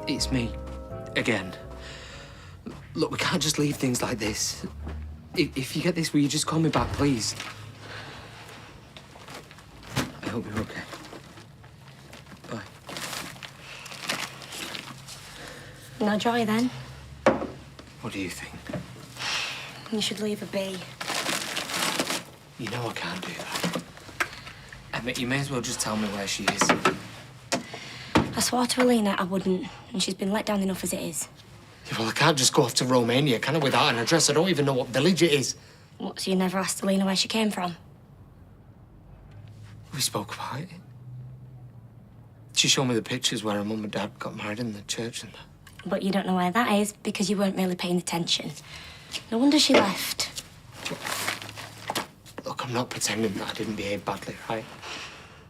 It's me. Again. Look, we can't just leave things like this. If you get this, will you just call me back, please? I hope you're okay. Bye. No joy, then? What do you think? You should leave her be. You know I can't do that. Emma, you may as well just tell me where she is. I swore to Alina I wouldn't, and she's been let down enough as it is. Yeah, well, I can't just go off to Romania, can I, without an address? I don't even know what village it is. What, so you never asked Alina where she came from? We spoke about it. She showed me the pictures where her mum and dad got married in the church and that. But you don't know where that is because you weren't really paying attention. No wonder she left. Look, I'm not pretending that I didn't behave badly, right?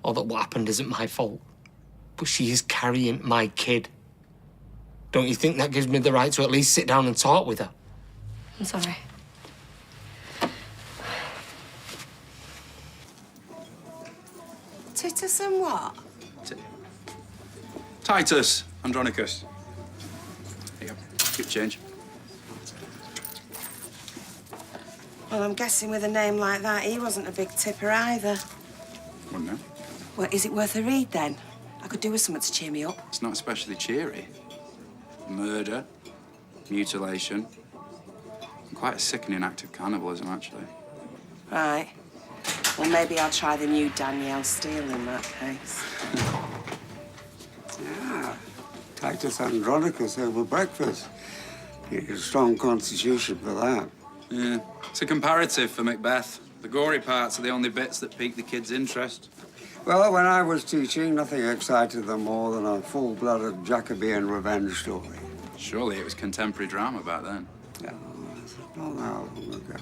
Or that what happened isn't my fault. But she is carrying my kid. Don't you think that gives me the right to at least sit down and talk with her? I'm sorry. Titus and what? Titus Andronicus. There you go. Keep change. Well, I'm guessing with a name like that, he wasn't a big tipper either. Wouldn't know. Well, is it worth a read, then? I could do with something to cheer me up. It's not especially cheery. Murder, mutilation, and quite a sickening act of cannibalism, actually. Right. Well, maybe I'll try the new Danielle Steele in that case. Yeah. Titus Andronicus over breakfast. You need a strong constitution for that. Yeah. It's a comparative for Macbeth. The gory parts are the only bits that pique the kids' interest. Well, when I was teaching, nothing excited them more than a full-blooded Jacobean revenge story. Surely it was contemporary drama back then. Yeah, not that long ago.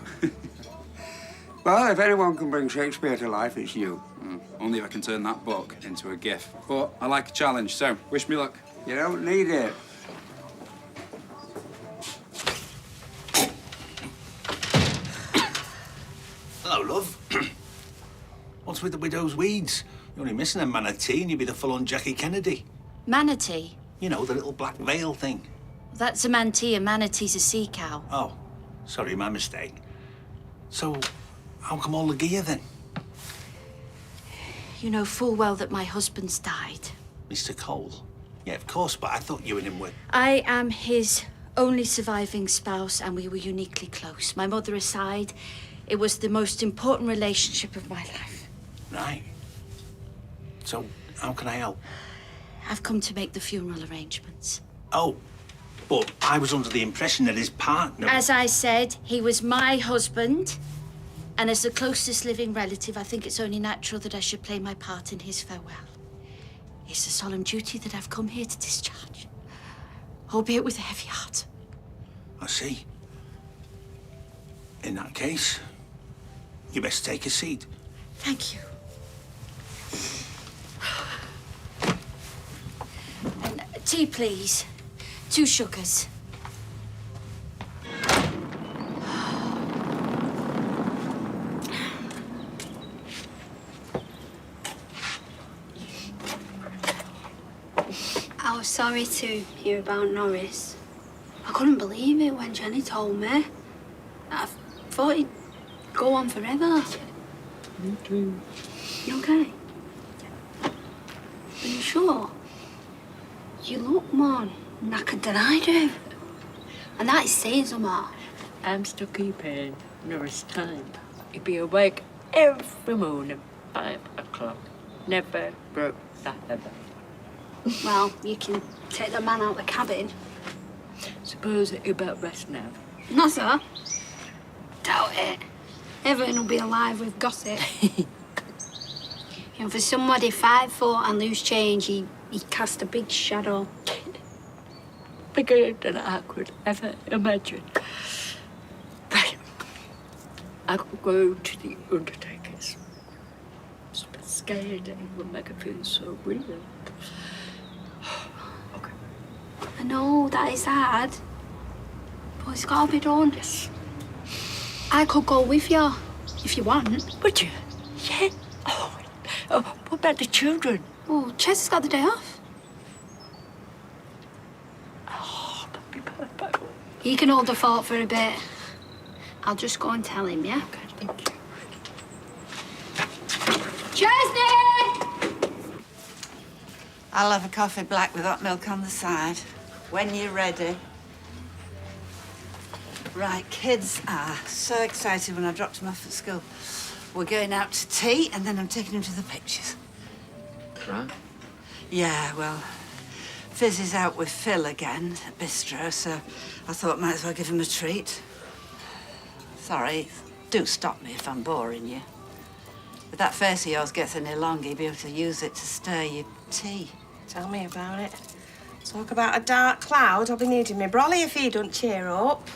Well, if anyone can bring Shakespeare to life, it's you. Only if I can turn that book into a gif. But I like a challenge, so wish me luck. You don't need it. Hello, love. What's with the widow's weeds? You're only missing a manatee and you'd be the full-on Jackie Kennedy. Manatee? You know, the little black veil thing. That's a mantee, a manatee's a sea cow. Oh, sorry, my mistake. So, how come all the gear, then? You know full well that my husband's died. Mr. Cole? Yeah, of course, but I thought you and him were... I am his only surviving spouse, and we were uniquely close. My mother aside, it was the most important relationship of my life. Right. So, how can I help? I've come to make the funeral arrangements. Oh, but I was under the impression that his partner... As I said, he was my husband, and as the closest living relative, I think it's only natural that I should play my part in his farewell. It's a solemn duty that I've come here to discharge, albeit with a heavy heart. I see. In that case, you best take a seat. Thank you. And tea, please. 2 sugars. I was sorry to hear about Norris. I couldn't believe it when Jenny told me. I thought he'd go on forever. Me too. You okay? Are you sure? You look more knackered than I do. And that is saying something. I'm still keeping Norris time. He'd be awake every morning, 5 o'clock. Never broke that ever. Well, you can take the man out the cabin. Suppose that you're about rest now. Not so. Doubt it. Everyone will be alive with gossip. You know, for somebody 5 foot and loose change, he cast a big shadow. Bigger than I could ever imagine. But I could go to the undertakers. But scared and it would make it feel so real. Okay. I know that is hard, but it's got to be done. Yes. I could go with you, if you want. Would you? Yeah. Oh, what about the children? Oh, Ches has got the day off. You can hold the fort for a bit. I'll just go and tell him, yeah? Okay, thank you. Chesney! I'll have a coffee black with hot milk on the side. When you're ready. Right, kids are so excited when I dropped them off at school. We're going out to tea, and then I'm taking them to the pictures. Right. Yeah, well, Fizz is out with Phil again at Bistro, so I thought might as well give him a treat. Sorry, do stop me if I'm boring you. If that face of yours gets any longer, you'll be able to use it to stir your tea. Tell me about it. Talk about a dark cloud. I'll be needing me brolly if he don't cheer up.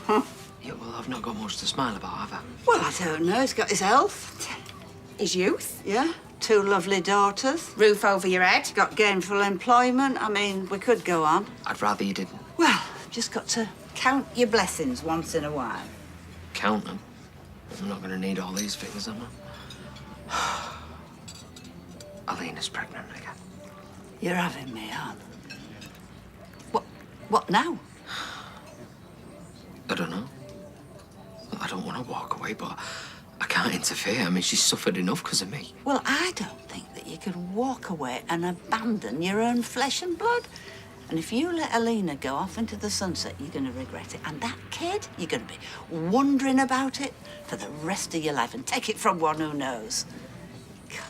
Yeah, well, I've not got much to smile about, have I? Well, I don't know. He's got his health. His youth. Yeah, 2 lovely daughters. Roof over your head. Got gainful employment. I mean, we could go on. I'd rather you didn't. Well, just got to count your blessings once in a while. Count them. I'm not going to need all these figures, am I? Alina's pregnant again. You're having me on. What now? I don't know. I don't want to walk away, but I can't interfere. I mean, she's suffered enough because of me. Well, I don't think that you can walk away and abandon your own flesh and blood. And if you let Alina go off into the sunset, you're going to regret it. And that kid, you're going to be wondering about it for the rest of your life. And take it from one who knows. God,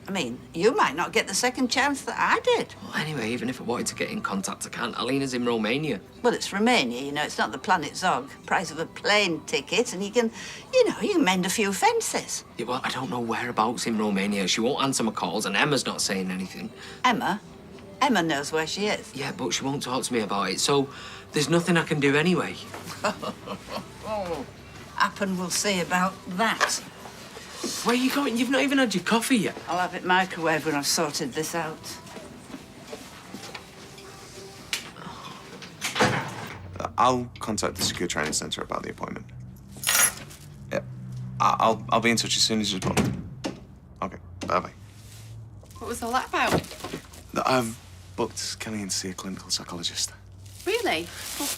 I mean, you might not get the second chance that I did. Well, anyway, even if I wanted to get in contact, I can't. Alina's in Romania. Well, it's Romania, you know. It's not the planet Zog. Price of a plane ticket, and you can, you know, you can mend a few fences. Yeah, well, I don't know whereabouts in Romania. She won't answer my calls, and Emma's not saying anything. Emma? Emma knows where she is. Yeah, but she won't talk to me about it, so there's nothing I can do anyway. Oh, happen we'll see about that. Where are you going? You've not even had your coffee yet. I'll have it microwaved when I've sorted this out. I'll contact the secure training centre about the appointment. Yeah, I'll be in touch as soon as it's possible. Okay, bye-bye. What was all that about? I've booked Kelly in to see a clinical psychologist. Really? Well,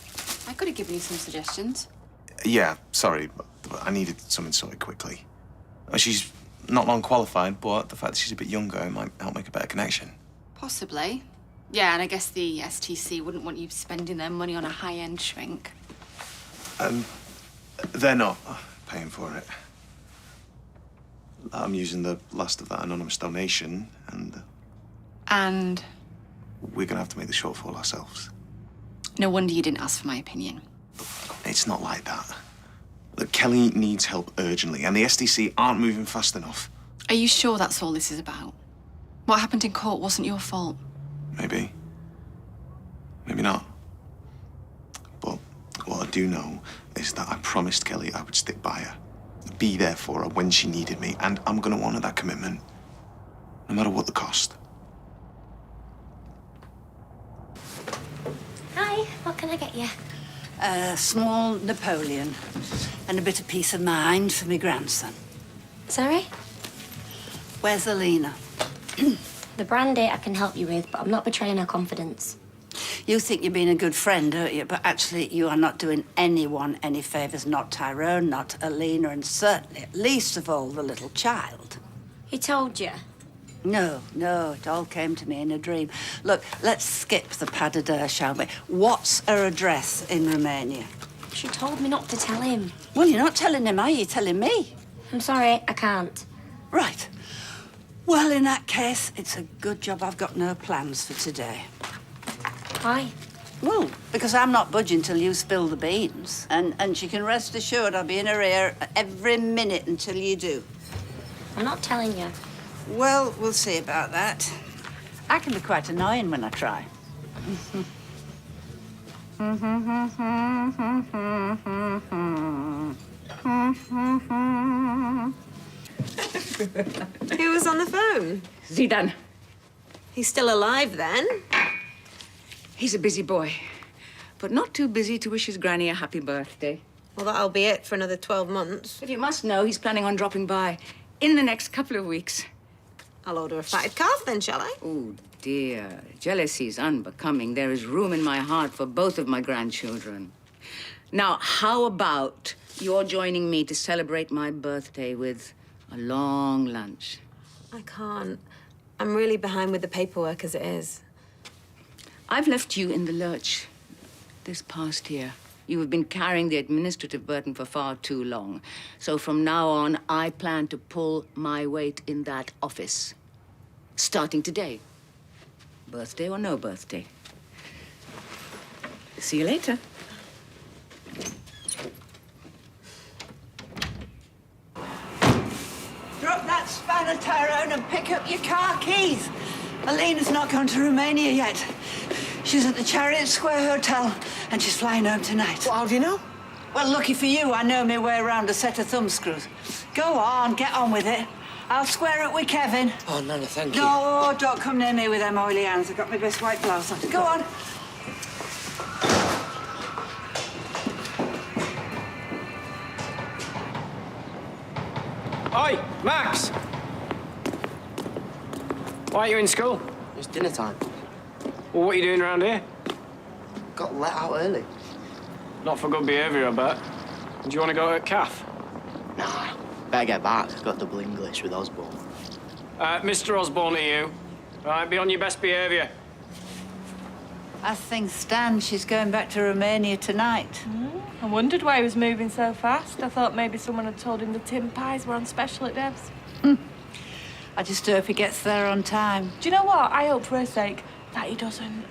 I could have given you some suggestions. Yeah, sorry, but I needed something sorted quickly. She's not long qualified, but the fact that she's a bit younger might help make a better connection. Possibly. Yeah, and I guess the STC wouldn't want you spending their money on a high-end shrink. They're not paying for it. I'm using the last of that anonymous donation, and And we're gonna have to make the shortfall ourselves. no wonder you didn't ask for my opinion. It's not like that. Look, Kelly needs help urgently, and the STC aren't moving fast enough. Are you sure that's all this is about? What happened in court wasn't your fault. Maybe. Maybe not. But what I do know is that I promised Kelly I would stick by her, be there for her when she needed me, and I'm gonna honor that commitment, no matter what the cost. Hi, what can I get you? A small Napoleon and a bit of peace of mind for my grandson. Sorry? Where's Alina? The brandy I can help you with, but I'm not betraying her confidence. You think you're being a good friend, don't you? But actually, you are not doing anyone any favours. Not Tyrone, not Alina, and certainly, least of all, the little child. He told you? No, it all came to me in a dream. Look, let's skip the pas de deux, shall we? What's her address in Romania? She told me not to tell him. Well, you're not telling him, are you? You're telling me. I'm sorry, I can't. Right. Well, in that case, it's a good job I've got no plans for today. Why? Well, because I'm not budging till you spill the beans. And she can rest assured I'll be in her ear every minute until you do. I'm not telling you. Well, we'll see about that. I can be quite annoying when I try. Who was on the phone? Zidane. He's still alive then? He's a busy boy, but not too busy to wish his granny a happy birthday. Well, that'll be it for another 12 months. But you must know he's planning on dropping by in the next couple of weeks. I'll order a fatted calf then, shall I? Oh, dear. Jealousy is unbecoming. There is room in my heart for both of my grandchildren. Now, how about you're joining me to celebrate my birthday with a long lunch? I can't. I'm really behind with the paperwork as it is. I've left you in the lurch this past year. You have been carrying the administrative burden for far too long. So from now on, I plan to pull my weight in that office. Starting today. Birthday or no birthday. See you later. Drop that spanner, Tyrone, and pick up your car keys. Alina's not gone to Romania yet. She's at the Chariot Square Hotel, and she's flying home tonight. Well, how do you know? Well, lucky for you, I know my way around a set of thumbscrews. Go on, get on with it. I'll square it with Kevin. Oh, Nana, thank you. No, don't come near me with them oily hands. I've got my best white blouse on. Go on. Oi, Max! Why are you in school? It's dinner time. Well, what are you doing around here? Got let out early. Not for good behaviour, I bet. Do you want to go to a cafe? Nah, better get back. I've got double English with Osborne. Mr. Osborne to you. Right, be on your best behaviour. As things stand, she's going back to Romania tonight. I wondered why he was moving so fast. I thought maybe someone had told him the tin pies were on special at Dev's. I just hope he gets there on time. Do you know what? I hope for her sake that he doesn't.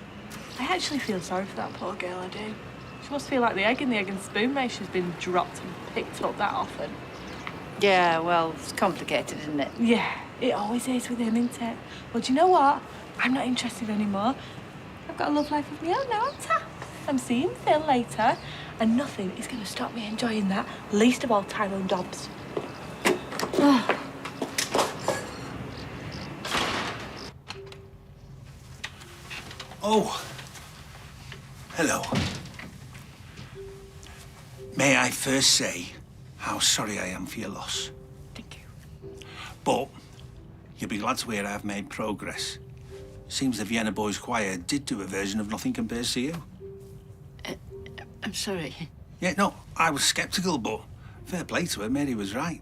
I actually feel sorry for that poor girl, I do. She must feel like the egg in the egg and spoon race. She's been dropped and picked up that often. Yeah, well, it's complicated, isn't it? Yeah, it always is with him, isn't it? Well, do you know what? I'm not interested anymore. I've got a love life of my own now, haven't I? I'm seeing Phil later, and nothing is going to stop me enjoying that, least of all Tyrone Dobbs. Oh. Hello. May I first say how sorry I am for your loss. Thank you. But you'll be glad to hear I've made progress. Seems the Vienna Boys Choir did do a version of Nothing Compares to You. I'm sorry. Yeah, no, I was sceptical, but fair play to her, Mary was right.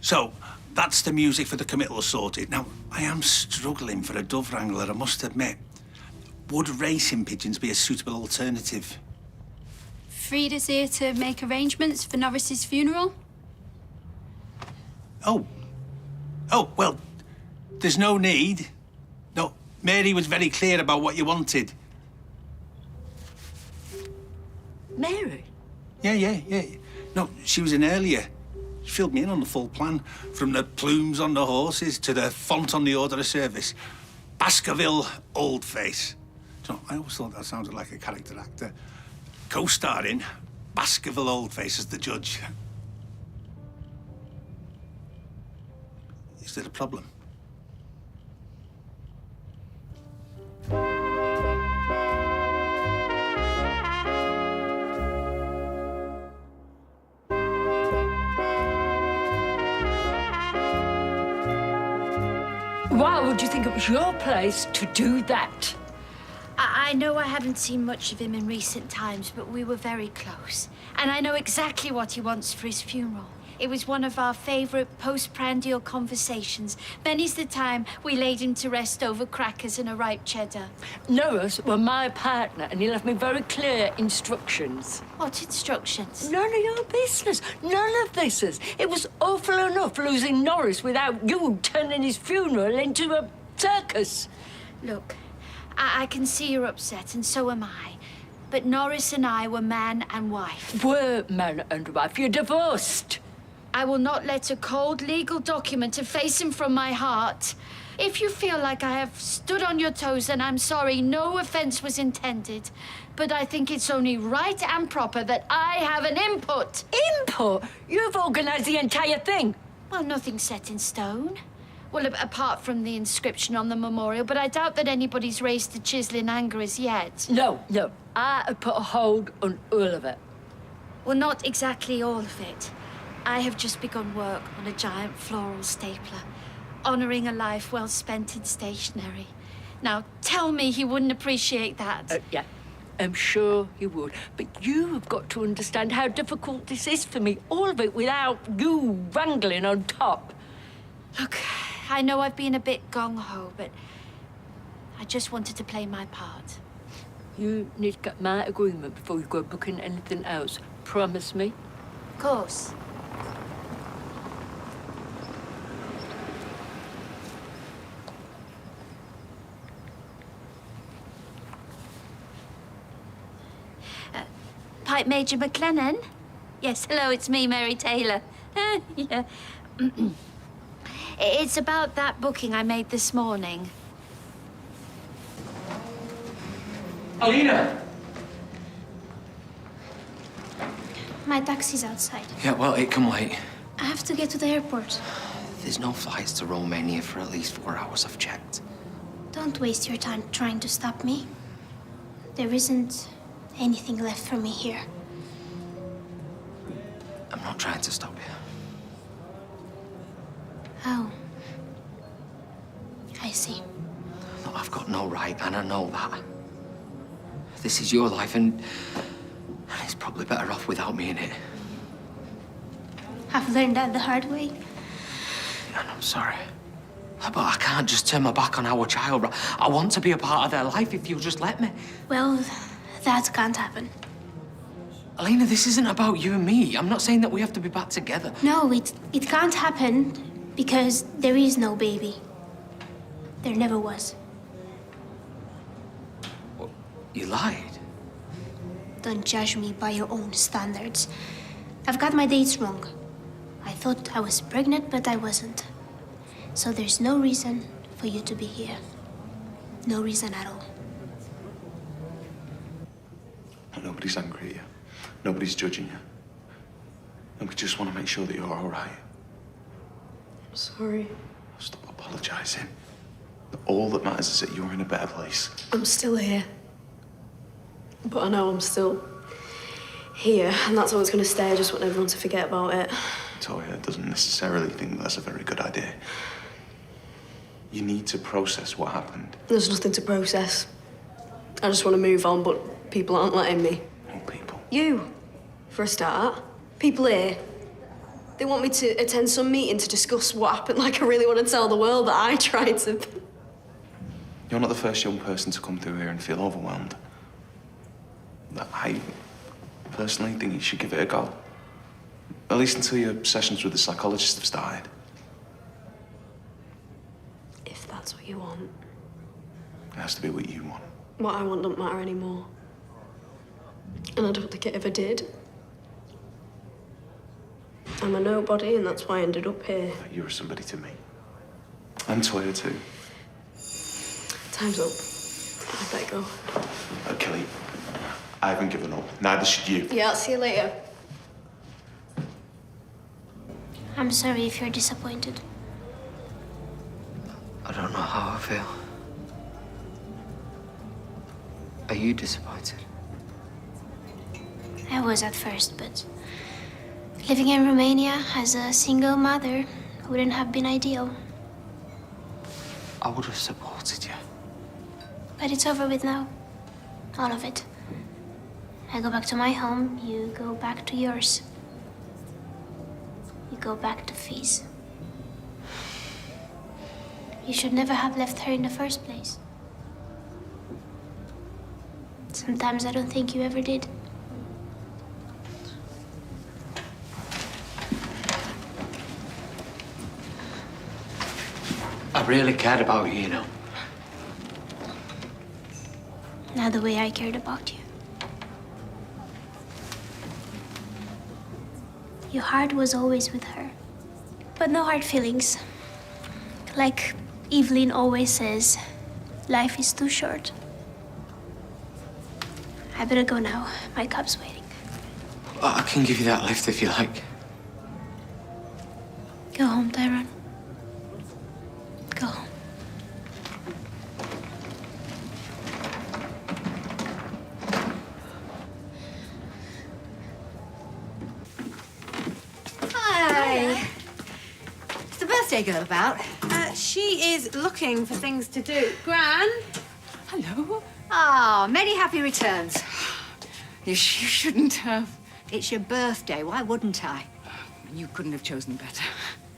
So, that's the music for the committal sorted. Now, I am struggling for a dove wrangler, I must admit. Would racing pigeons be a suitable alternative? Frida's here to make arrangements for Norris's funeral. Oh, well, there's no need. No, Mary was very clear about what you wanted. Mary? Yeah. No, she was in earlier. She filled me in on the full plan, from the plumes on the horses to the font on the order of service. Baskerville Oldface. So I always thought that sounded like a character actor. Co-starring Baskerville Oldface as the judge. Is there a problem? Why would you think it was your place to do that? I know I haven't seen much of him in recent times, but we were very close. And I know exactly what he wants for his funeral. It was one of our favourite postprandial conversations. Many's the time we laid him to rest over crackers and a ripe cheddar. Norris were my partner, and he left me very clear instructions. What instructions? None of your business. None of business. It was awful enough losing Norris without you turning his funeral into a circus. Look, I can see you're upset, and so am I. But Norris and I were man and wife. Were man and wife. You're divorced. I will not let a cold legal document efface him from my heart. If you feel like I have stood on your toes, then I'm sorry. No offence was intended. But I think it's only right and proper that I have an input. Input? You've organised the entire thing. Well, nothing's set in stone. Well, apart from the inscription on the memorial, but I doubt that anybody's raised the chisel in anger as yet. No. I have put a hold on all of it. Well, not exactly all of it. I have just begun work on a giant floral stapler, honouring a life well spent in stationery. Now, tell me he wouldn't appreciate that. Yeah. I'm sure you would. But you have got to understand how difficult this is for me. All of it without you wrangling on top. Look, I know I've been a bit gung-ho, but I just wanted to play my part. You need to get my agreement before you go booking anything else. Promise me? Of course. Pipe Major McLennan? Yes, hello, it's me, Mary Taylor. Yeah. It's about that booking I made this morning. Alina! My taxi's outside. Yeah, well, it can wait. I have to get to the airport. There's no flights to Romania for at least 4 hours, I've checked. Don't waste your time trying to stop me. There isn't anything left for me here. I'm not trying to stop you. Oh. I see. Look, I've got no right, and I know that. This is your life, and it's probably better off without me in it. I've learned that the hard way. And I'm sorry. But I can't just turn my back on our child. I want to be a part of their life if you'll just let me. Well, that can't happen. Elena, this isn't about you and me. I'm not saying that we have to be back together. No, it can't happen because there is no baby. There never was. Well, you lied. Don't judge me by your own standards. I've got my dates wrong. I thought I was pregnant, but I wasn't. So there's no reason for you to be here. No reason at all. Nobody's angry at you. Nobody's judging you. And we just want to make sure that you're all right. I'm sorry. Stop apologizing. All that matters is that you're in a better place. I'm still here. But I know I'm still here, and that's how it's going to stay. I just want everyone to forget about it. Toya doesn't necessarily think that's a very good idea. You need to process what happened. There's nothing to process. I just want to move on, but people aren't letting me. What people? You, for a start. People here. They want me to attend some meeting to discuss what happened. Like I really want to tell the world that I tried to... You're not the first young person to come through here and feel overwhelmed. I personally think you should give it a go. At least until your sessions with the psychologist have started. If that's what you want. It has to be what you want. What I want doesn't matter anymore. And I don't think it ever did. I'm a nobody, and that's why I ended up here. You were somebody to me. And Toya too. Time's up. I better go. Kelly, I haven't given up. Neither should you. Yeah, I'll see you later. I'm sorry if you're disappointed. I don't know how I feel. Are you disappointed? I was at first, but living in Romania as a single mother wouldn't have been ideal. I would have supported you. But it's over with now. All of it. I go back to my home, you go back to yours. You go back to Fees. You should never have left her in the first place. Sometimes I don't think you ever did. I really cared about you, you know. Not the way I cared about you. Your heart was always with her, but no hard feelings. Like Evelyn always says, life is too short. I better go now. My cab's waiting. I can give you that lift if you like. Go home, Tyrone. Go home. Hi. What's the birthday girl about? She is looking for things to do. Gran? Hello. Ah, many happy returns. You shouldn't have. It's your birthday. Why wouldn't I? You couldn't have chosen better.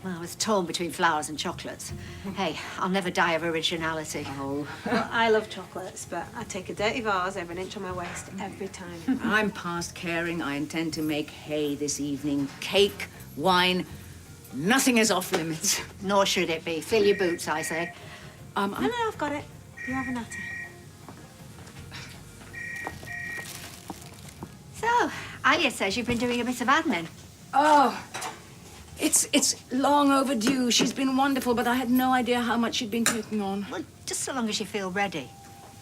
Well, I was torn between flowers and chocolates. Hey, I'll never die of originality. Oh. Well, I love chocolates, but I take a dirty vase over an inch on my waist every time. I'm past caring. I intend to make hay this evening. Cake, wine, nothing is off limits. Nor should it be. Fill your boots, I say. No, I've got it. You have a natter. So, Alia says you've been doing a bit of admin. Oh, it's long overdue. She's been wonderful, but I had no idea how much she'd been taking on. Well, just so long as you feel ready.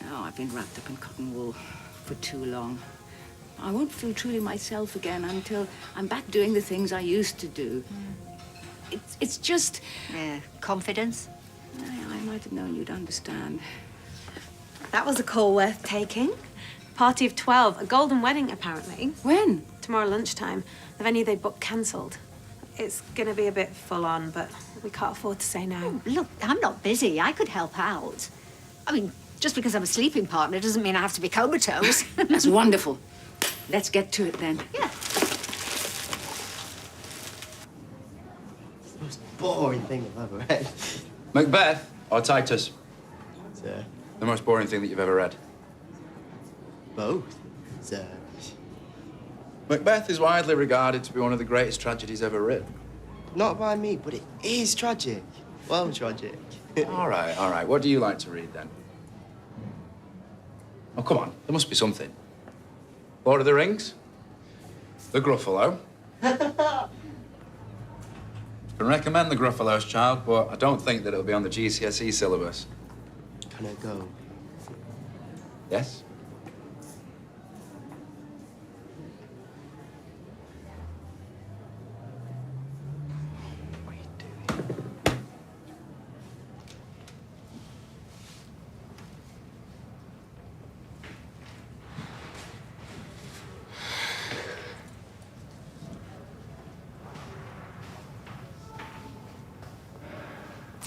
No, I've been wrapped up in cotton wool for too long. I won't feel truly myself again until I'm back doing the things I used to do. It's just... Yeah, confidence? I might have known you'd understand. That was a call worth taking. Party of 12, a golden wedding, apparently. When? Tomorrow lunchtime. The venue they'd booked cancelled. It's gonna be a bit full on, but we can't afford to say no. Oh, look, I'm not busy. I could help out. I mean, just because I'm a sleeping partner doesn't mean I have to be comatose. That's wonderful. Let's get to it then. Yeah. It's the most boring thing I've ever read. Macbeth or Titus? Sir. The most boring thing that you've ever read. Both, sir. Macbeth is widely regarded to be one of the greatest tragedies ever written. Not by me, but it is tragic. Well, tragic. All right. What do you like to read, then? Oh, come on. There must be something. Lord of the Rings? The Gruffalo? I can recommend the Gruffalos, child, but I don't think that it'll be on the GCSE syllabus. Can I go? Yes?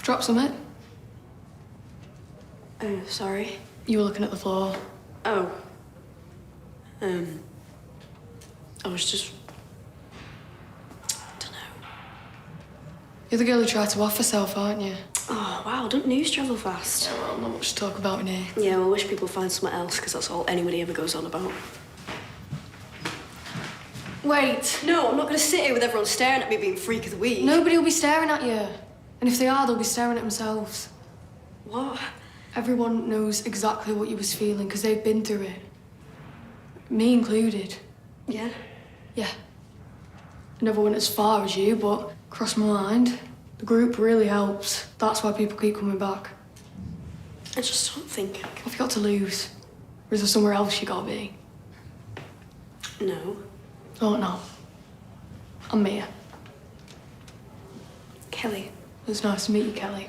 Drop something. Oh, sorry. You were looking at the floor. Oh. I was just... You're the girl who tried to off herself, aren't you? Oh, wow, don't news travel fast? Yeah, well, not much to talk about in here. Yeah, well, I wish people find something else, because that's all anybody ever goes on about. Wait. No, I'm not going to sit here with everyone staring at me being freak of the week. Nobody will be staring at you. And if they are, they'll be staring at themselves. What? Everyone knows exactly what you was feeling, because they've been through it. Me included. Yeah? Yeah. I never went as far as you, but crossed my mind. The group really helps. That's why people keep coming back. I just don't think... What have you got to lose? Or is there somewhere else you gotta be? No. Oh, no. I'm Mia. Kelly. It was nice to meet you, Kelly.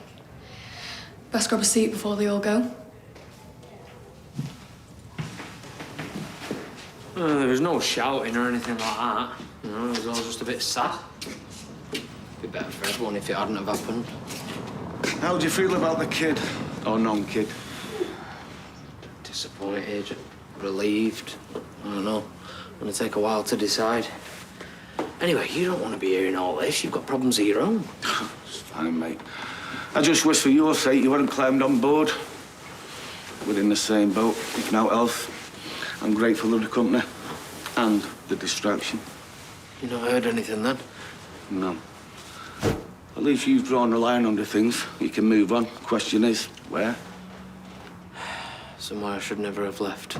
Best grab a seat before they all go. There was no shouting or anything like that. You know, it was all just a bit sad. Be better for everyone if it hadn't have happened. How do you feel about the kid? Or non-kid? Disappointed, relieved. I don't know. Gonna take a while to decide. Anyway, you don't want to be hearing all this. You've got problems of your own. It's fine, mate. I just wish for your sake you hadn't climbed on board. We're in the same boat, if not else. I'm grateful of the company and the distraction. You not heard anything then? No. At least you've drawn a line under things. You can move on. Question is, where? Somewhere I should never have left.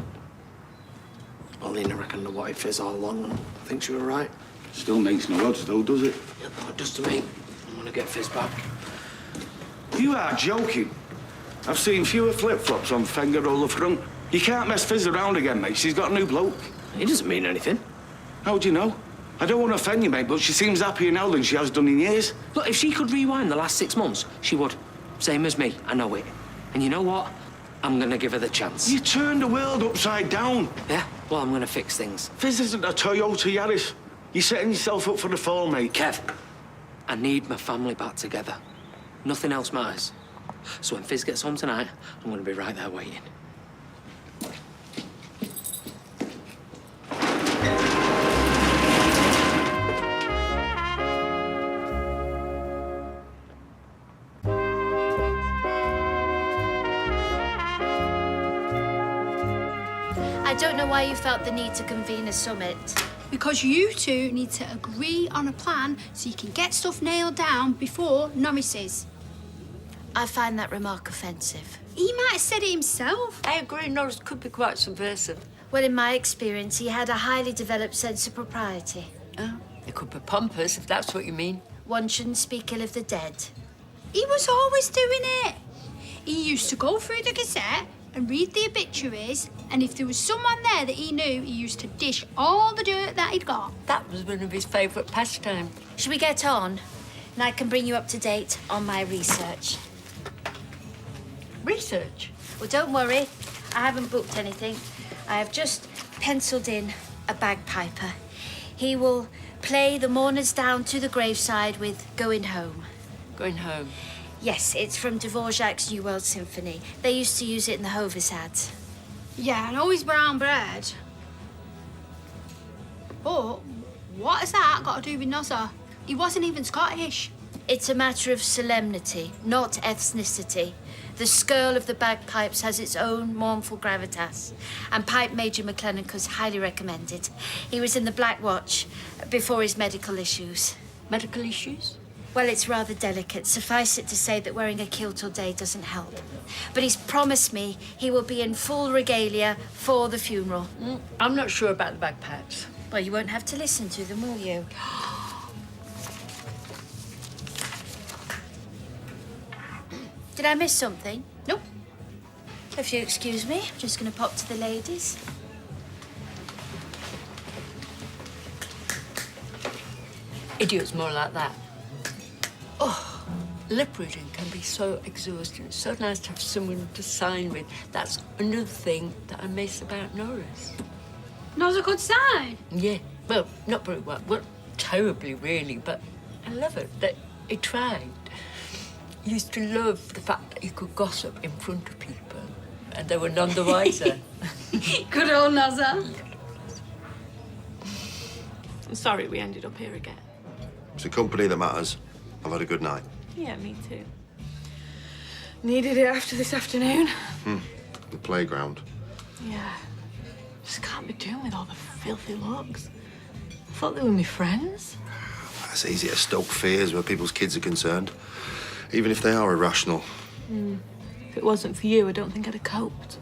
Alina reckoned the what if is all along. I think she was right. Still makes no odds, though, does it? Yeah, no, it does to me. I'm gonna get Fizz back. You are joking. I've seen fewer flip-flops on Fenger all the front. You can't mess Fizz around again, mate. She's got a new bloke. He doesn't mean anything. How do you know? I don't want to offend you, mate, but she seems happier now than she has done in years. Look, if she could rewind the last 6 months, she would. Same as me. I know it. And you know what? I'm gonna give her the chance. You turned the world upside down. Yeah? Well, I'm gonna fix things. Fizz isn't a Toyota Yaris. You're setting yourself up for the fall, mate. Kev, I need my family back together. Nothing else matters. So when Fizz gets home tonight, I'm gonna be right there waiting. don't know why you felt the need to convene a summit. Because you two need to agree on a plan so you can get stuff nailed down before Norris's. I find that remark offensive. He might have said it himself. I agree, Norris could be quite subversive. Well, in my experience, he had a highly developed sense of propriety. Oh, it could be pompous, if that's what you mean. One shouldn't speak ill of the dead. He was always doing it. He used to go through the Gazette and read the obituaries, and if there was someone there that he knew, he used to dish all the dirt that he'd got. That was one of his favourite pastimes. Should we get on? And I can bring you up to date on my research. Research? Well, don't worry. I haven't booked anything. I have just penciled in a bagpiper. He will play the mourners down to the graveside with Going Home. Going Home? Yes, it's from Dvorak's New World Symphony. They used to use it in the Hovis ads. Yeah, and always brown bread. But what has that got to do with Nozza? He wasn't even Scottish. It's a matter of solemnity, not ethnicity. The skirl of the bagpipes has its own mournful gravitas, and Pipe Major McClennacher's highly recommended. He was in the Black Watch before his medical issues. Medical issues? Well, it's rather delicate. Suffice it to say that wearing a kilt all day doesn't help. But he's promised me he will be in full regalia for the funeral. I'm not sure about the bagpipes. Well, you won't have to listen to them, will you? Did I miss something? Nope. If you excuse me, I'm just going to pop to the ladies. Idiots more like that. Oh, lip reading can be so exhausting. It's so nice to have someone to sign with. That's another thing that I miss about Norris. Nozza could sign? Yeah, well, not very well. Well, terribly, really, but I love it that he tried. He used to love the fact that he could gossip in front of people, and they were none the wiser. Good old Nozza. I'm sorry we ended up here again. It's the company that matters. I've had a good night. Yeah, me too. Needed it after this afternoon. The playground. Yeah. Just can't be doing with all the filthy looks. I thought they were my friends. It's easy to stoke fears where people's kids are concerned, even if they are irrational. If it wasn't for you, I don't think I'd have coped.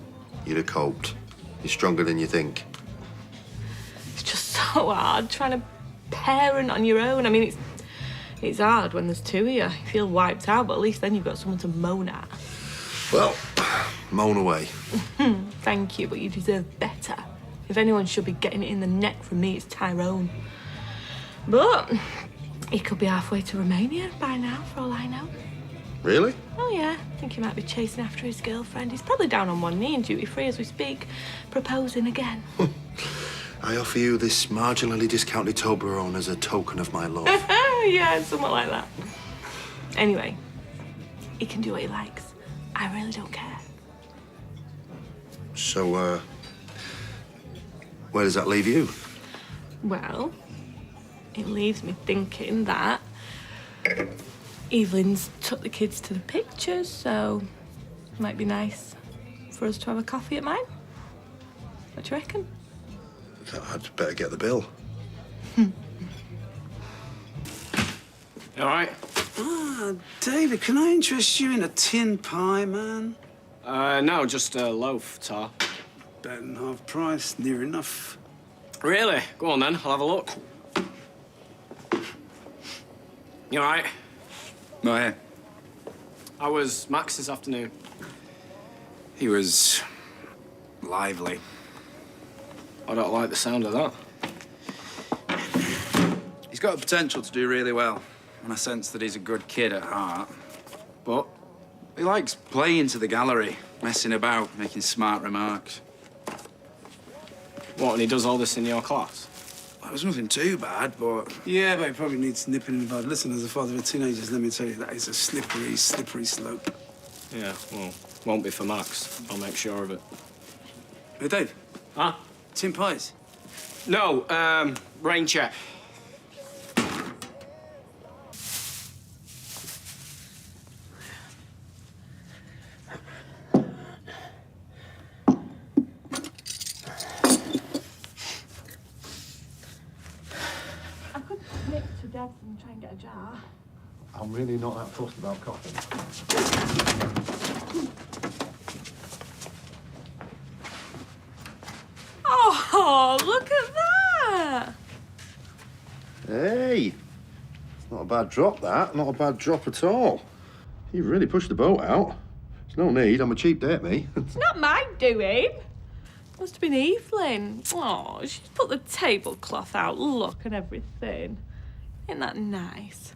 You'd have coped. You're stronger than you think. It's just so hard trying to parent on your own. I mean, it's hard when there's two of you. You feel wiped out, but at least then you've got someone to moan at. Well, moan away. Thank you, but you deserve better. If anyone should be getting it in the neck from me, it's Tyrone. But he could be halfway to Romania by now, for all I know. Really? Oh, yeah. I think he might be chasing after his girlfriend. He's probably down on one knee and duty-free as we speak, proposing again. I offer you this marginally discounted Toblerone as a token of my love. Yeah, something like that. Anyway, he can do what he likes. I really don't care. So, where does that leave you? Well, it leaves me thinking that Evelyn's took the kids to the pictures, so it might be nice for us to have a coffee at mine. What do you reckon? I'd better get the bill. You all right? Ah, David, can I interest you in a tin pie, man? No, just a loaf, Tar. Better than half price, near enough. Really? Go on then, I'll have a look. You all right? No, here. How was Max this afternoon? He was lively. I don't like the sound of that. He's got the potential to do really well, and I sense that he's a good kid at heart. But he likes playing to the gallery, messing about, making smart remarks. What, and he does all this in your class? Well, it was nothing too bad, but... Yeah, but he probably needs nipping in the bud. Listen, as a father of teenagers, let me tell you, that is a slippery, slippery slope. Yeah, well, won't be for Max. I'll make sure of it. Hey, Dave. Huh? Tin pies? No, rain check. and get a jar. I'm really not that fussed about coffee. Oh, look at that! Hey! It's not a bad drop, that. Not a bad drop at all. You've really pushed the boat out. There's no need. I'm a cheap date, me. It's not my doing. Must have been Evelyn. Oh, she's put the tablecloth out, look, and everything. Isn't that nice?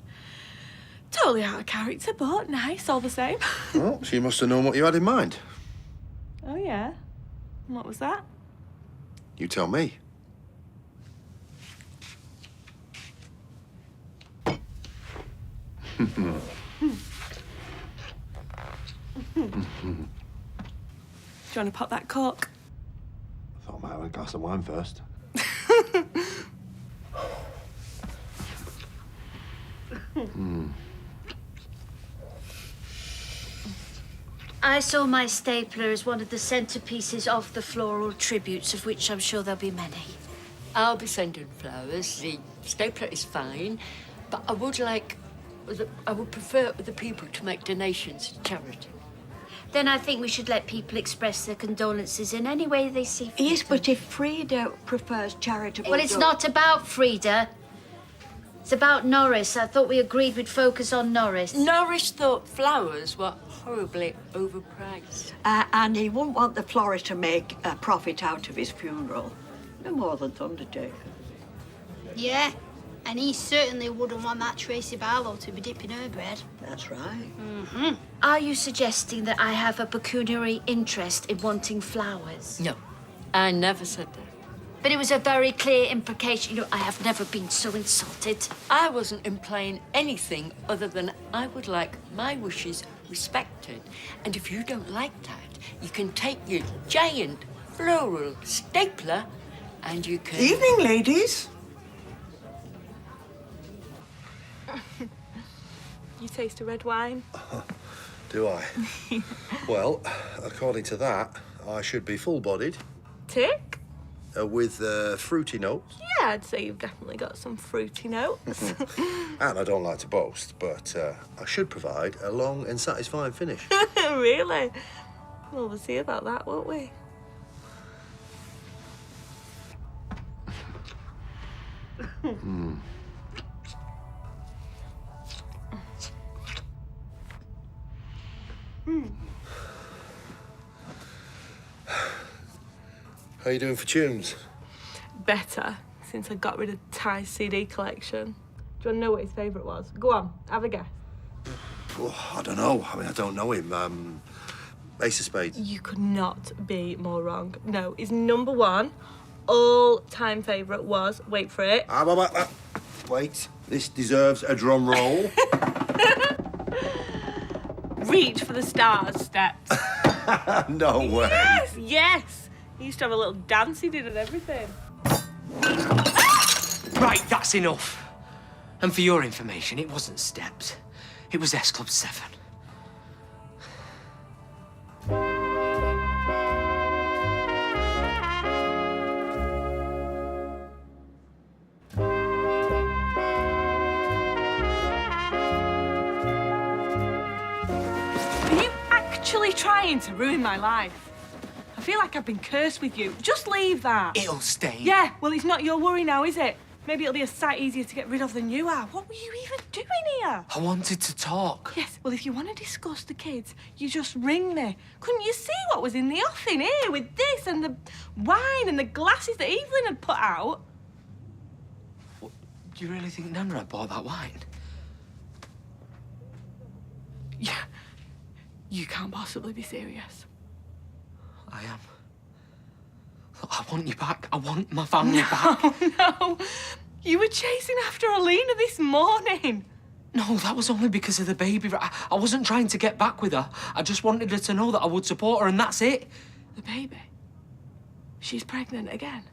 Totally out of character, but nice all the same. Well, she must have known what you had in mind. Oh, yeah? And what was that? You tell me. Do you want to pop that cork? I thought I might have a glass of wine first. I saw my stapler as one of the centerpieces of the floral tributes, of which I'm sure there'll be many. I'll be sending flowers. The stapler is fine, but I would prefer the people to make donations to charity. Then I think we should let people express their condolences in any way they see fit. Yes, but if Frida prefers charitable... Well, it's not about Frida. It's about Norris. I thought we agreed we'd focus on Norris. Norris thought flowers were horribly overpriced. and he wouldn't want the florist to make a profit out of his funeral. No more than Thundertaker. Yeah, and he certainly wouldn't want that Tracy Barlow to be dipping her bread. That's right. Mm-hmm. Are you suggesting that I have a pecuniary interest in wanting flowers? No, I never said that. But it was a very clear implication. You know, I have never been so insulted. I wasn't implying anything other than I would like my wishes respected. And if you don't like that, you can take your giant floral stapler and you can... Evening, ladies. You taste a red wine? Do I? Well, according to that, I should be full-bodied. Tick? With fruity notes. Yeah, I'd say you've definitely got some fruity notes. And I don't like to boast, but I should provide a long and satisfying finish. Really? Well, we'll see about that, won't we? How you doing for tunes? Better, since I got rid of Ty's CD collection. Do you want to know what his favourite was? Go on, have a guess. Oh, I don't know. I mean, I don't know him. Ace of Spades. You could not be more wrong. No, his number one all-time favourite was, wait for it. Wait, this deserves a drum roll. Reach for the Stars steps. No way. Yes, yes. He used to have a little dance he did and everything. Right, that's enough. And for your information, it wasn't Steps. It was S Club 7. Are you actually trying to ruin my life? I feel like I've been cursed with you. Just leave that. It'll stay. Yeah, well, it's not your worry now, is it? Maybe it'll be a sight easier to get rid of than you are. What were you even doing here? I wanted to talk. Yes, well, if you want to discuss the kids, you just ring me. Couldn't you see what was in the offing here with this and the wine and the glasses that Evelyn had put out? What, do you really think Nana bought that wine? Yeah, you can't possibly be serious. I am. I want you back. I want my family back. No, you were chasing after Alina this morning. No, that was only because of the baby. I wasn't trying to get back with her. I just wanted her to know that I would support her, and that's it. The baby? She's pregnant again?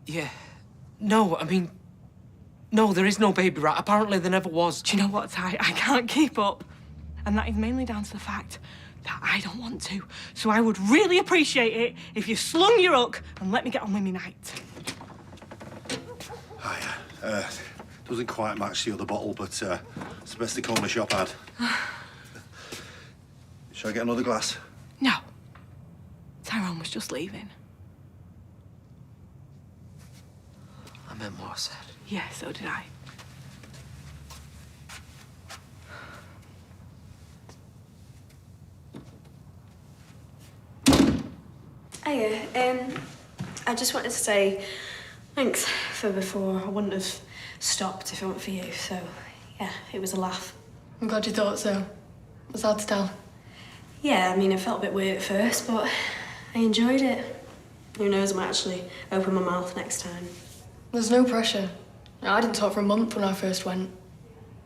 Yeah. No, I mean... No, there is no baby rat. Apparently there never was. Do you know what, Ty? I can't keep up. And that is mainly down to the fact that I don't want to. So I would really appreciate it if you slung your hook and let me get on with my night. Hiya. Doesn't quite match the other bottle, but it's the best the corner shop had. Shall I get another glass? No. Tyrone was just leaving. I meant what I said. Yeah, so did I. Hiya, I just wanted to say thanks for before. I wouldn't have stopped if it weren't for you, so yeah, it was a laugh. I'm glad you thought so. It was hard to tell. Yeah, I mean, it felt a bit weird at first, but I enjoyed it. Who knows, I might actually open my mouth next time. There's no pressure. I didn't talk for a month when I first went.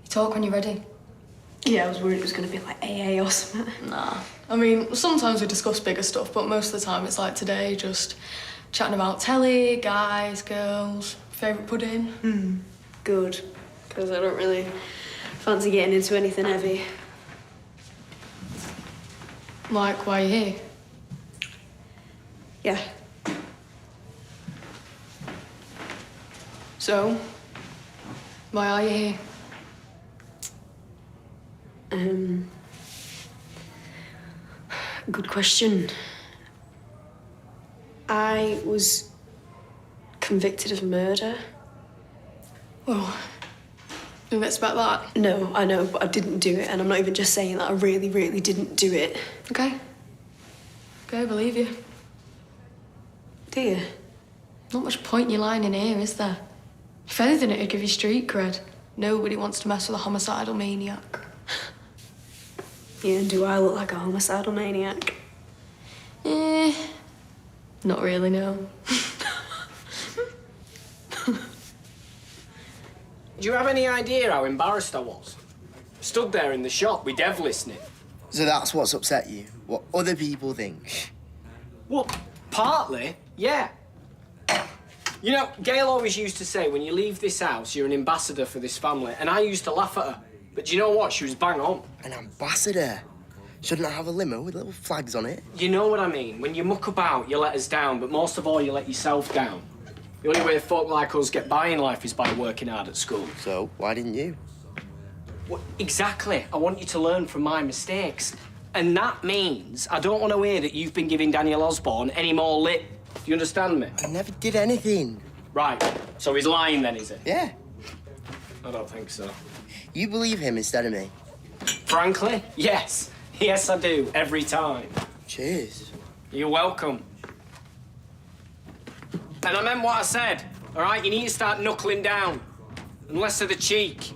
You talk when you're ready. Yeah, I was worried it was going to be like AA or something. Nah. I mean, sometimes we discuss bigger stuff, but most of the time it's like today, just chatting about telly, guys, girls, favourite pudding. Good, because I don't really fancy getting into anything heavy. Like, why are you here? Yeah. So, why are you here? Good question. I was convicted of murder. Well, didn't expect that. No, I know, but I didn't do it, and I'm not even just saying that. I really, really didn't do it. Okay. Okay, I believe you. Do you? Not much point in you lying in here, is there? If anything, it'd give you street cred. Nobody wants to mess with a homicidal maniac. Yeah, and do I look like a homicidal maniac? Not really, no. Do you have any idea how embarrassed I was? Stood there in the shop with Dev listening. So that's what's upset you? What other people think? Well, partly, yeah. You know, Gail always used to say, when you leave this house, you're an ambassador for this family, and I used to laugh at her. But do you know what? She was bang on. An ambassador? Shouldn't I have a limo with little flags on it? You know what I mean? When you muck about, you let us down, but most of all, you let yourself down. The only way folk like us get by in life is by working hard at school. So, why didn't you? Well, exactly. I want you to learn from my mistakes. And that means I don't want to hear that you've been giving Daniel Osborne any more lip. Do you understand me? I never did anything. Right. So he's lying then, is he? Yeah. I don't think so. You believe him instead of me? Frankly, yes. Yes, I do. Every time. Cheers. You're welcome. And I meant what I said, all right? You need to start knuckling down. And less of the cheek.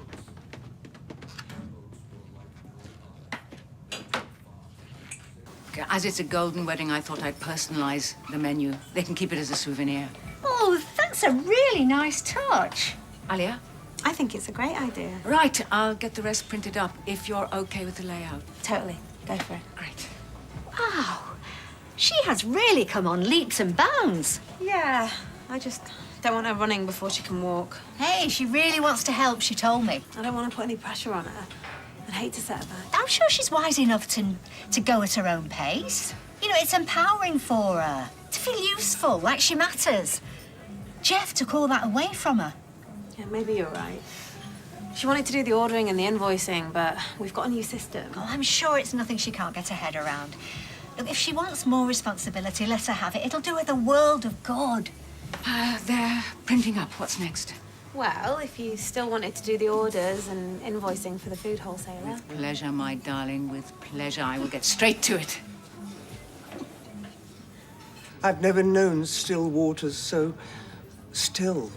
As it's a golden wedding, I thought I'd personalise the menu. They can keep it as a souvenir. Oh, that's a really nice touch. Alia? I think it's a great idea. Right, I'll get the rest printed up if you're okay with the layout. Totally. Go for it. Great. Wow. She has really come on leaps and bounds. Yeah, I just don't want her running before she can walk. Hey, she really wants to help, she told me. I don't want to put any pressure on her. I'd hate to set her back. I'm sure she's wise enough to go at her own pace. You know, it's empowering for her. To feel useful, like she matters. Jeff took all that away from her. Yeah, maybe you're right. She wanted to do the ordering and the invoicing, but we've got a new system. Oh, I'm sure it's nothing she can't get her head around. Look, if she wants more responsibility, let her have it. It'll do her the world of good. They're printing up. What's next? Well, if you still wanted to do the orders and invoicing for the food wholesaler. With pleasure, my darling, with pleasure. I will get straight to it. I've never known still waters so still.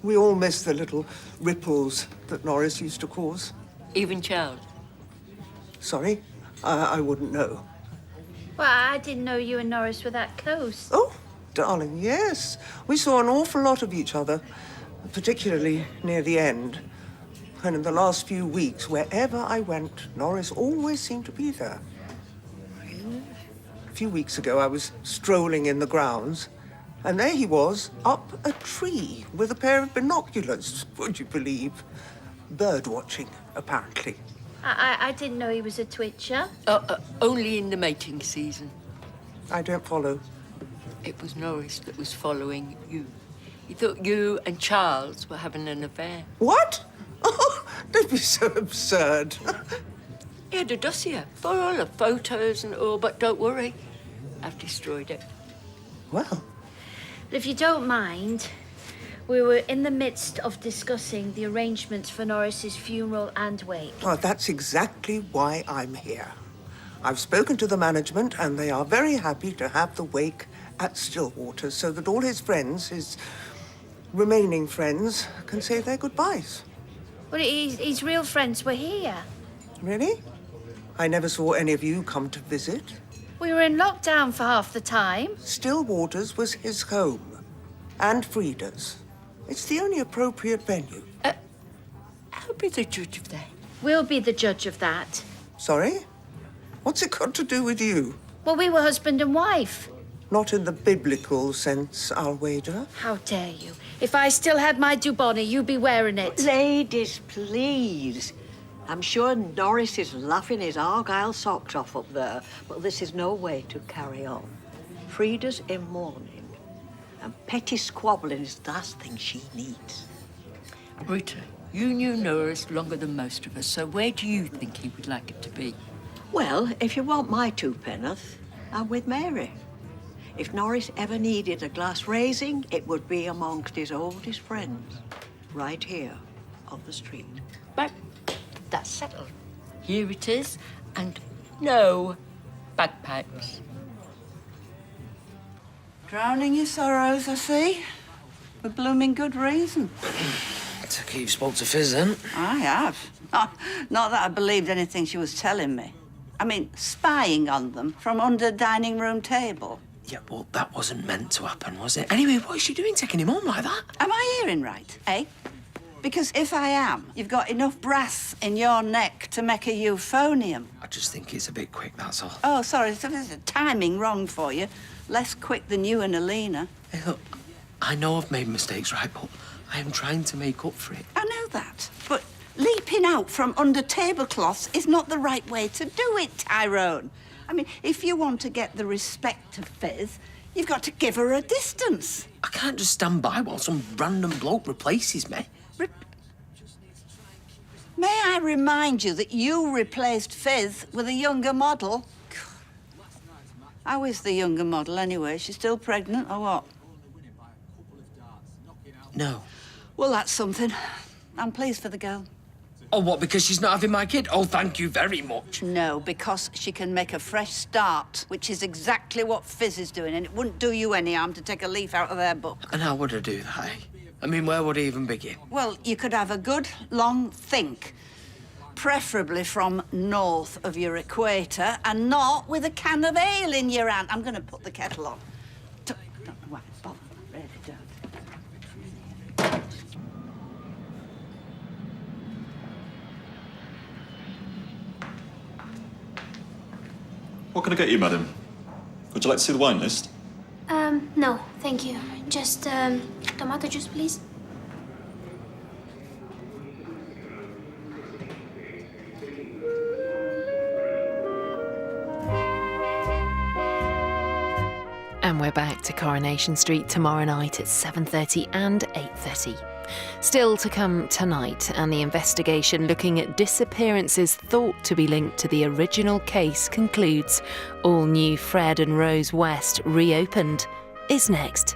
We all miss the little ripples that Norris used to cause. Even child. Sorry? I wouldn't know. Well, I didn't know you and Norris were that close. Oh, darling, yes. We saw an awful lot of each other, particularly near the end. And in the last few weeks, wherever I went, Norris always seemed to be there. A few weeks ago, I was strolling in the grounds, and there he was, up a tree with a pair of binoculars, would you believe? Bird watching, apparently. I didn't know he was a twitcher. Only in the mating season. I don't follow. It was Norris that was following you. He thought you and Charles were having an affair. What? Oh, don't be so absurd. He had a dossier full of photos and all, but don't worry, I've destroyed it. Well. If you don't mind, we were in the midst of discussing the arrangements for Norris's funeral and wake. Oh, that's exactly why I'm here. I've spoken to the management and they are very happy to have the wake at Stillwater so that all his friends, his remaining friends, can say their goodbyes. Well, his real friends were here. Really? I never saw any of you come to visit. We were in lockdown for half the time. Stillwater's was his home. And Frida's. It's the only appropriate venue. I'll be the judge of that. We'll be the judge of that. Sorry? What's it got to do with you? Well, we were husband and wife. Not in the biblical sense, I'll wager. How dare you? If I still had my Dubonnet, you'd be wearing it. Ladies, please. I'm sure Norris is laughing his Argyle socks off up there, but this is no way to carry on. Frida's in mourning, and petty squabbling is the last thing she needs. Rita, you knew Norris longer than most of us, so where do you think he would like it to be? Well, if you want my two penn'orth, I'm with Mary. If Norris ever needed a glass raising, it would be amongst his oldest friends, right here on the street. But that's settled. Here it is, and no bagpipes. Drowning your sorrows, I see. For blooming good reason. Take it you've spoke to Fizz, then? I have. Not that I believed anything she was telling me. I mean, spying on them from under the dining room table. Yeah, well, that wasn't meant to happen, was it? Anyway, what is she doing taking him home like that? Am I hearing right, eh? Because if I am, you've got enough brass in your neck to make a euphonium. I just think it's a bit quick, that's all. Oh, sorry, so there's a timing wrong for you. Less quick than you and Alina. Hey, look, I know I've made mistakes, right, but I am trying to make up for it. I know that, but leaping out from under tablecloths is not the right way to do it, Tyrone. I mean, if you want to get the respect of Fizz, you've got to give her a distance. I can't just stand by while some random bloke replaces me. May I remind you that you replaced Fizz with a younger model? How is the younger model, anyway? She's still pregnant, or what? No. Well, that's something. I'm pleased for the girl. Oh, what, because she's not having my kid? Oh, thank you very much. No, because she can make a fresh start, which is exactly what Fizz is doing, and it wouldn't do you any harm to take a leaf out of their book. And how would I do that, eh? I mean, where would I even begin? Well, you could have a good, long think. Preferably from north of your equator, and not with a can of ale in your hand. I'm going to put the kettle on. Don't know why I bother, I really don't. What can I get you, madam? Would you like to see the wine list? No, thank you. Just, tomato juice, please. And we're back to Coronation Street tomorrow night at 7:30 and 8:30. Still to come tonight, and the investigation looking at disappearances thought to be linked to the original case concludes. All new Fred and Rose West reopened is next.